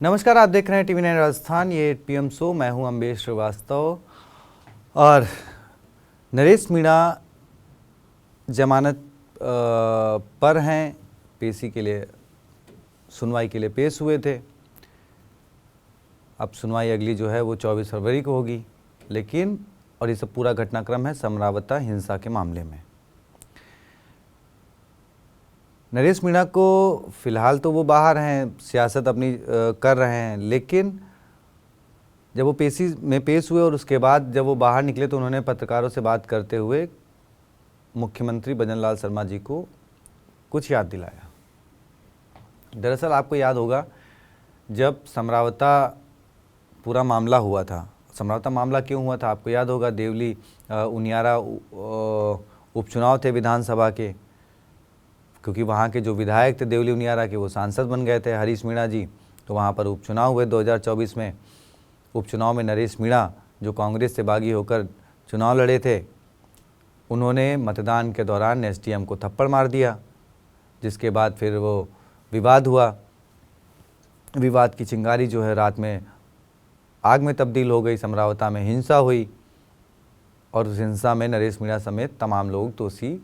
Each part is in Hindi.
नमस्कार, आप देख रहे हैं टीवी 9 राजस्थान। ये 8 PM शो। मैं हूं अम्बेश श्रीवास्तव और नरेश मीणा जमानत पर हैं। पेशी के लिए सुनवाई के लिए पेश हुए थे। अब सुनवाई अगली जो है वो 24 फरवरी को होगी। लेकिन और ये सब पूरा घटनाक्रम है समरावता हिंसा के मामले में। नरेश मीणा को फ़िलहाल तो वो बाहर हैं, सियासत अपनी कर रहे हैं, लेकिन जब वो पेशी में पेश हुए और उसके बाद जब वो बाहर निकले तो उन्होंने पत्रकारों से बात करते हुए मुख्यमंत्री भजनलाल शर्मा जी को कुछ याद दिलाया। दरअसल आपको याद होगा जब समरावता पूरा मामला हुआ था, समरावता मामला क्यों हुआ था आपको याद होगा। देवली उनियारा उपचुनाव थे विधानसभा के, क्योंकि वहाँ के जो विधायक थे देवली उनियारा के वो सांसद बन गए थे हरीश मीणा जी। तो वहाँ पर उपचुनाव हुए 2024 में। उपचुनाव में नरेश मीणा जो कांग्रेस से बागी होकर चुनाव लड़े थे, उन्होंने मतदान के दौरान एसडीएम को थप्पड़ मार दिया, जिसके बाद फिर वो विवाद हुआ। विवाद की चिंगारी जो है रात में आग में तब्दील हो गई। समरावता में हिंसा हुई और उस हिंसा में नरेश मीणा समेत तमाम लोग दोषी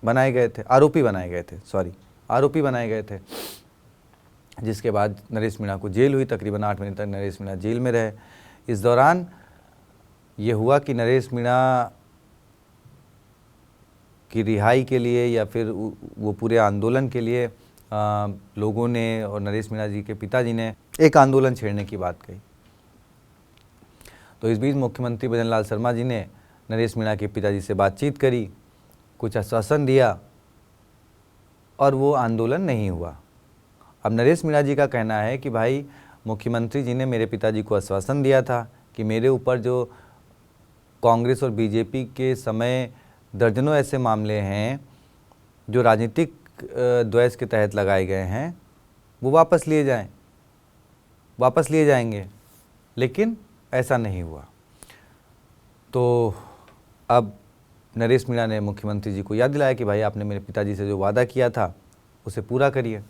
बनाए गए थे, आरोपी बनाए गए थे। जिसके बाद नरेश मीणा को जेल हुई। तकरीबन 8 महीने तक नरेश मीणा जेल में रहे। इस दौरान ये हुआ कि नरेश मीणा की रिहाई के लिए या फिर वो पूरे आंदोलन के लिए लोगों ने और नरेश मीणा जी के पिताजी ने एक आंदोलन छेड़ने की बात कही। तो इस बीच मुख्यमंत्री भजनलाल शर्मा जी ने नरेश मीणा के पिताजी से बातचीत करी, कुछ आश्वासन दिया और वो आंदोलन नहीं हुआ। अब नरेश मीणा जी का कहना है कि भाई मुख्यमंत्री जी ने मेरे पिताजी को आश्वासन दिया था कि मेरे ऊपर जो कांग्रेस और बीजेपी के समय दर्जनों ऐसे मामले हैं जो राजनीतिक द्वेष के तहत लगाए गए हैं, वो वापस लिए जाएंगे, लेकिन ऐसा नहीं हुआ। तो अब नरेश मीणा ने मुख्यमंत्री जी को याद दिलाया कि भाई आपने मेरे पिताजी से जो वादा किया था उसे पूरा करिए।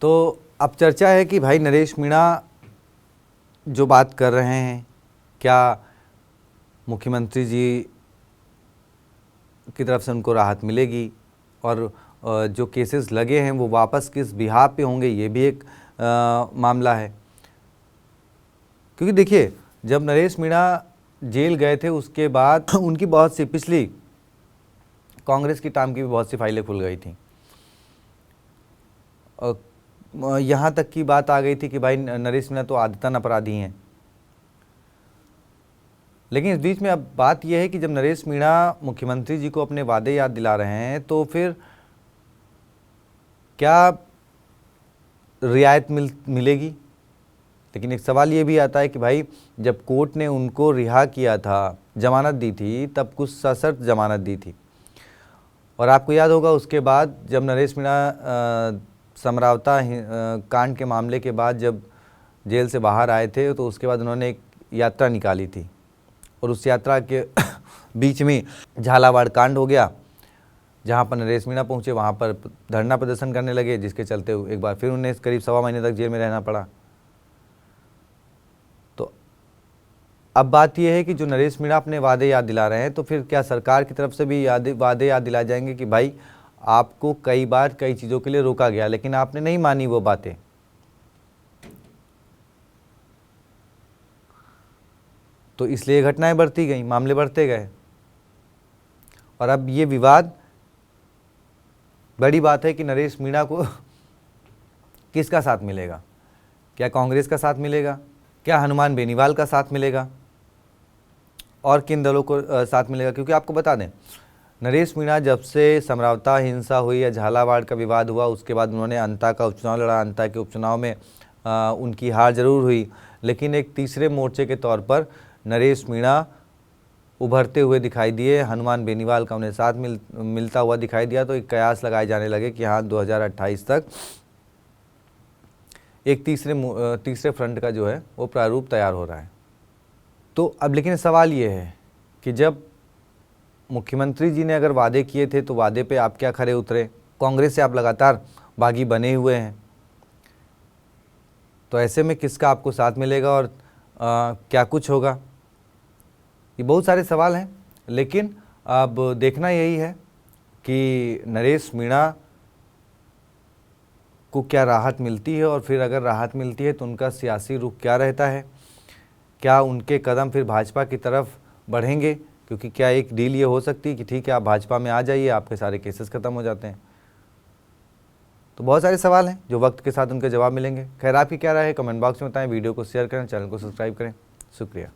तो अब चर्चा है कि भाई नरेश मीणा जो बात कर रहे हैं, क्या मुख्यमंत्री जी की तरफ से उनको राहत मिलेगी और जो केसेस लगे हैं वो वापस किस बिहाफ पे होंगे, ये भी एक मामला है। क्योंकि देखिए जब नरेश मीणा जेल गए थे उसके बाद उनकी बहुत सी पिछली कांग्रेस की टाइम की भी बहुत सी फाइलें खुल गई थी। यहाँ तक की बात आ गई थी कि भाई नरेश मीणा तो आदतन अपराधी हैं। लेकिन इस बीच में अब बात यह है कि जब नरेश मीणा मुख्यमंत्री जी को अपने वादे याद दिला रहे हैं तो फिर क्या रियायत मिलेगी। लेकिन एक सवाल ये भी आता है कि भाई जब कोर्ट ने उनको रिहा किया था, जमानत दी थी, तब कुछ सशर्त जमानत दी थी। और आपको याद होगा उसके बाद जब नरेश मीणा समरावता कांड के मामले के बाद जब जेल से बाहर आए थे तो उसके बाद उन्होंने एक यात्रा निकाली थी और उस यात्रा के बीच में झालावाड़ कांड हो गया, जहाँ पर नरेश मीणा पहुँचे, वहाँ पर धरना प्रदर्शन करने लगे, जिसके चलते एक बार फिर उन्हें करीब 1.25 महीने तक जेल में रहना पड़ा। तो अब बात यह है कि जो नरेश मीणा अपने वादे याद दिला रहे हैं, तो फिर क्या सरकार की तरफ से भी वादे याद दिलाए जाएंगे कि भाई आपको कई बार कई चीज़ों के लिए रोका गया लेकिन आपने नहीं मानी वो बातें। तो इसलिए घटनाएं बढ़ती गई, मामले बढ़ते गए और अब ये विवाद, बड़ी बात है कि नरेश मीणा को किसका साथ मिलेगा। क्या कांग्रेस का साथ मिलेगा, क्या हनुमान बेनीवाल का साथ मिलेगा और किन दलों को साथ मिलेगा। क्योंकि आपको बता दें नरेश मीणा जब से समरावता हिंसा हुई या झालावाड़ का विवाद हुआ उसके बाद उन्होंने अंता का उपचुनाव लड़ा। अंता के उपचुनाव में उनकी हार जरूर हुई, लेकिन एक तीसरे मोर्चे के तौर पर नरेश मीणा उभरते हुए दिखाई दिए। हनुमान बेनीवाल का उन्हें साथ मिलता हुआ दिखाई दिया। तो एक कयास लगाए जाने लगे कि हाँ 2028 तक एक तीसरे फ्रंट का जो है वो प्रारूप तैयार हो रहा है। तो अब लेकिन सवाल ये है कि जब मुख्यमंत्री जी ने अगर वादे किए थे तो वादे पे आप क्या खरे उतरे। कांग्रेस से आप लगातार बागी बने हुए हैं। तो ऐसे में किसका आपको साथ मिलेगा और क्या कुछ होगा, ये बहुत सारे सवाल हैं। लेकिन अब देखना यही है कि नरेश मीणा को क्या राहत मिलती है, और फिर अगर राहत मिलती है तो उनका सियासी रुख क्या रहता है, क्या उनके कदम फिर भाजपा की तरफ बढ़ेंगे, क्योंकि क्या एक डील ये हो सकती है कि ठीक है आप भाजपा में आ जाइए, आपके सारे केसेस खत्म हो जाते हैं। तो बहुत सारे सवाल हैं जो वक्त के साथ उनके जवाब मिलेंगे। खैर आपकी क्या राय है कमेंट बॉक्स में बताएं, वीडियो को शेयर करें, चैनल को सब्सक्राइब करें। शुक्रिया।